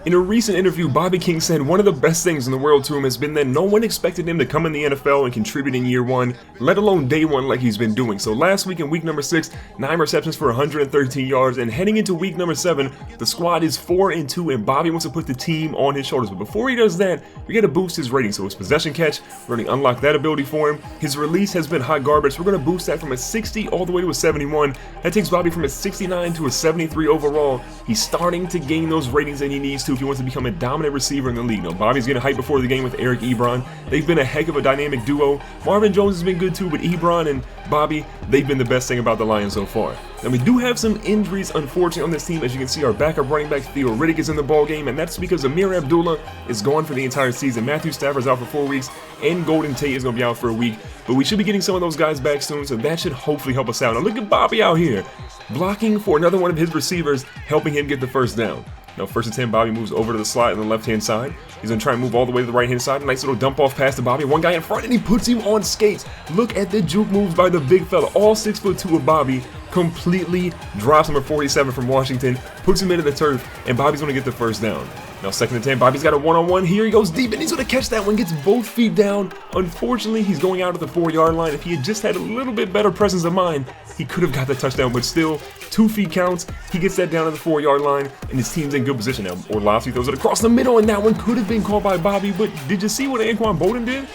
In a recent interview, Bobby King said one of the best things in the world to him has been that no one expected him to come in the NFL and contribute in year one, let alone day one like he's been doing. So last week in week number 6, 9 receptions for 113 yards, and heading into week number 7, the squad is 4-2 and Bobby wants to put the team on his shoulders. But before he does that, we gotta boost his rating. So his possession catch, we're gonna unlock that ability for him. His release has been hot garbage. We're gonna boost that from a 60 all the way to a 71. That takes Bobby from a 69 to a 73 overall. He's starting to gain those ratings that he needs to if he wants to become a dominant receiver in the league. Now, Bobby's getting hyped before the game with Eric Ebron. They've been a heck of a dynamic duo. Marvin Jones has been good too, but Ebron and Bobby, they've been the best thing about the Lions so far. Now, we do have some injuries, unfortunately, on this team. As you can see, our backup running back, Theo Riddick, is in the ball game, and that's because Amir Abdullah is gone for the entire season. Matthew Stafford's out for 4 weeks, and Golden Tate is going to be out for a week. But we should be getting some of those guys back soon, so that should hopefully help us out. Now, look at Bobby out here, blocking for another one of his receivers, helping him get the first down. Now, first and 10, Bobby moves over to the slot on the left-hand side. He's going to try and move all the way to the right-hand side. A nice little dump-off pass to Bobby. One guy in front, and he puts him on skates. Look at the juke moves by the big fella. All 6'2" of Bobby completely drops number 47 from Washington, puts him into the turf, and Bobby's going to get the first down. Now, second and 10, Bobby's got a one-on-one here. He goes deep, and he's going to catch that one, gets both feet down. Unfortunately, he's going out at the 4-yard line. If he had just had a little bit better presence of mind, he could have got the touchdown, but still, 2 feet counts. He gets that down at the 4-yard line, and his team's in good position now. Orlovsky throws it across the middle, and that one could have been caught by Bobby, but did you see what Anquan Bolden did?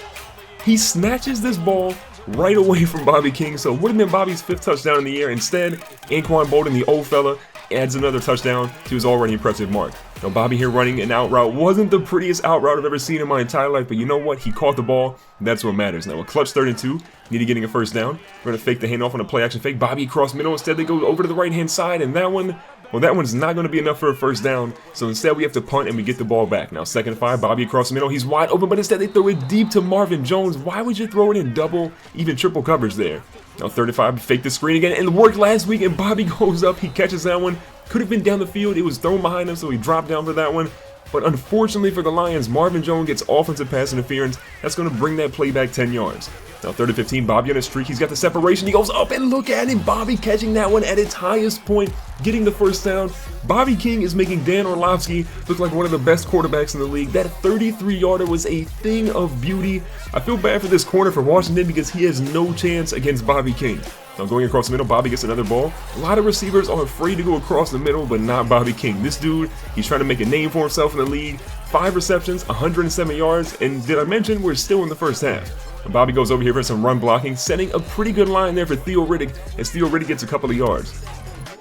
He snatches this ball right away from Bobby King, so it would have been Bobby's 5th touchdown in the year. Instead, Anquan Bolden, the old fella, adds another touchdown to his already impressive mark. Now, Bobby here running an out route. Wasn't the prettiest out route I've ever seen in my entire life, but you know what? He caught the ball. That's what matters. Now, a clutch 3rd and 2. Needed getting a first down. We're going to fake the handoff on a play action fake. Bobby across middle. Instead, they go over to the right-hand side, and that one, well, that one's not going to be enough for a first down. So instead, we have to punt, and we get the ball back. Now, 2nd and 5. Bobby across the middle. He's wide open, but instead, they throw it deep to Marvin Jones. Why would you throw it in double, even triple coverage there? Now, 3rd and 5. Fake the screen again. And it worked last week, and Bobby goes up. He catches that one. Could have been down the field. It was thrown behind him, so he dropped down for that one. But unfortunately for the Lions, Marvin Jones gets offensive pass interference. That's going to bring that play back 10 yards. Now, 3rd and 15, Bobby on a streak. He's got the separation. He goes up, and look at him. Bobby catching that one at its highest point, getting the first down. Bobby King is making Dan Orlovsky look like one of the best quarterbacks in the league. That 33-yarder was a thing of beauty. I feel bad for this corner for Washington because he has no chance against Bobby King. Now, going across the middle, Bobby gets another ball. A lot of receivers are afraid to go across the middle, but not Bobby King. This dude, he's trying to make a name for himself in the league. 5 receptions, 107 yards, and did I mention we're still in the first half? And Bobby goes over here for some run blocking, setting a pretty good line there for Theo Riddick, as Theo Riddick gets a couple of yards.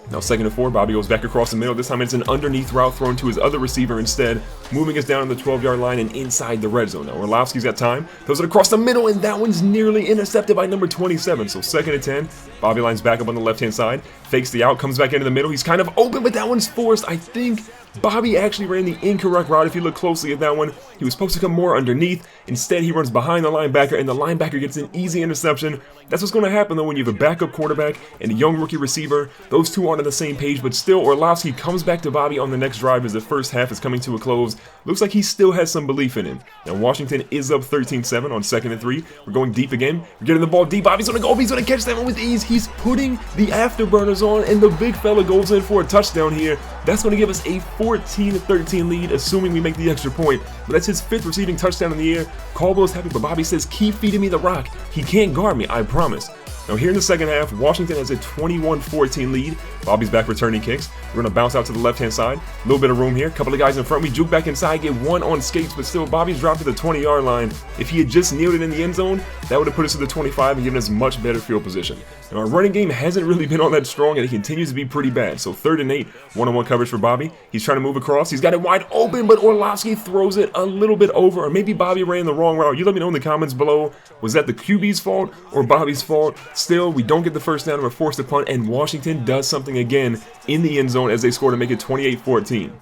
Now, 2nd and 4, Bobby goes back across the middle. This time it's an underneath route thrown to his other receiver instead, moving us down on the 12-yard line and inside the red zone. Now, Orlovsky's got time, throws it across the middle, and that one's nearly intercepted by number 27. So 2nd and 10, Bobby lines back up on the left-hand side, fakes the out, comes back into the middle. He's kind of open, but that one's forced. I think Bobby actually ran the incorrect route. If you look closely at that one, he was supposed to come more underneath. Instead, he runs behind the linebacker, and the linebacker gets an easy interception. That's what's going to happen, though, when you have a backup quarterback and a young rookie receiver. Those two aren't on the same page, but still, Orlovsky comes back to Bobby on the next drive as the first half is coming to a close. Looks like he still has some belief in him. Now, Washington is up 13-7 on 2nd and 3. We're going deep again. We're getting the ball deep. Bobby's going to go. He's going to catch that one with ease. He's putting the afterburners on, and the big fella goes in for a touchdown here. That's going to give us a 14-13 lead, assuming we make the extra point. But that's his 5th receiving touchdown in the year. Caldwell's happy, but Bobby says, keep feeding me the rock. He can't guard me, I promise. Now, here in the second half, Washington has a 21-14 lead. Bobby's back returning kicks. We're going to bounce out to the left-hand side. A little bit of room here. A couple of guys in front. We juke back inside, get one on skates, but still, Bobby's dropped to the 20-yard line. If he had just nailed it in the end zone, that would have put us to the 25 and given us much better field position. Now, our running game hasn't really been all that strong, and it continues to be pretty bad. So 3rd and 8, one-on-one coverage for Bobby. He's trying to move across. He's got it wide open, but Orlovsky throws it a little bit over, or maybe Bobby ran the wrong route. You let me know in the comments below. Was that the QB's fault or Bobby's fault? Still, we don't get the first down and we're forced to punt, and Washington does something again in the end zone as they score to make it 28-14.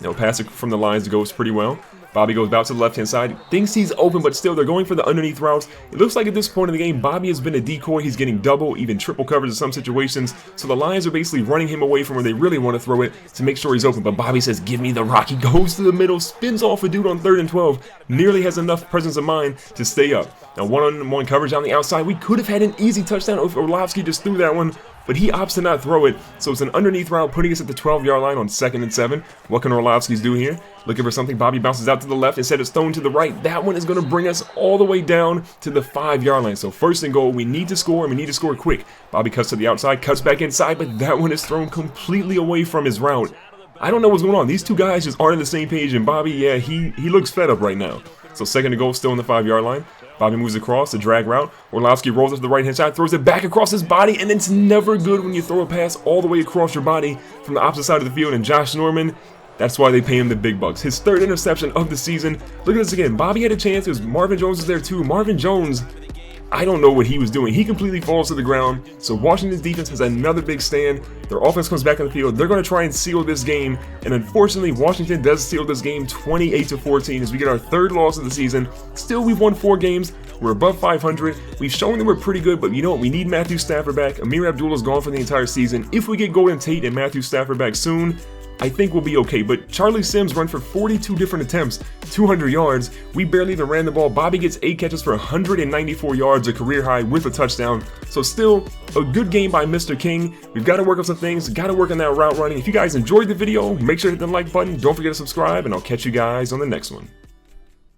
Now, passing from the lines goes pretty well. Bobby goes back to the left-hand side, thinks he's open, but still, they're going for the underneath routes. It looks like at this point in the game, Bobby has been a decoy. He's getting double, even triple coverage in some situations. So the Lions are basically running him away from where they really want to throw it to make sure he's open. But Bobby says, give me the rock. He goes to the middle, spins off a dude on 3rd and 12, nearly has enough presence of mind to stay up. Now, one-on-one coverage on the outside. We could have had an easy touchdown if Orlovsky just threw that one. but he opts to not throw it, so it's an underneath route, putting us at the 12-yard line on 2nd and 7. What can Orlovsky's do here? Looking for something. Bobby bounces out to the left. Instead, it's thrown to the right. That one is going to bring us all the way down to the 5-yard line. So 1st and goal, we need to score, and we need to score quick. Bobby cuts to the outside, cuts back inside, but that one is thrown completely away from his route. I don't know what's going on. These two guys just aren't on the same page, and Bobby, yeah, he looks fed up right now. So 2nd and goal, still on the 5-yard line. Bobby moves across, the drag route. Orlovsky rolls up to the right-hand side, throws it back across his body, and it's never good when you throw a pass all the way across your body from the opposite side of the field. And Josh Norman, that's why they pay him the big bucks. His 3rd interception of the season. Look at this again. Bobby had a chance. It was Marvin Jones was there too. Marvin Jones, I don't know what he was doing. He completely falls to the ground. So Washington's defense has another big stand. Their offense comes back on the field. They're going to try and seal this game. And unfortunately, Washington does seal this game 28-14 as we get our 3rd loss of the season. Still, we've won 4 games. We're above 500. We've shown that we're pretty good, but you know what? We need Matthew Stafford back. Amir Abdullah's gone for the entire season. If we get Golden Tate and Matthew Stafford back soon, I think we'll be okay. But Charlie Sims run for 42 different attempts, 200 yards. We barely even ran the ball. Bobby gets 8 catches for 194 yards, a career high with a touchdown. So still a good game by Mr. King. We've got to work on some things, got to work on that route running. If you guys enjoyed the video, make sure to hit the like button. Don't forget to subscribe, and I'll catch you guys on the next one.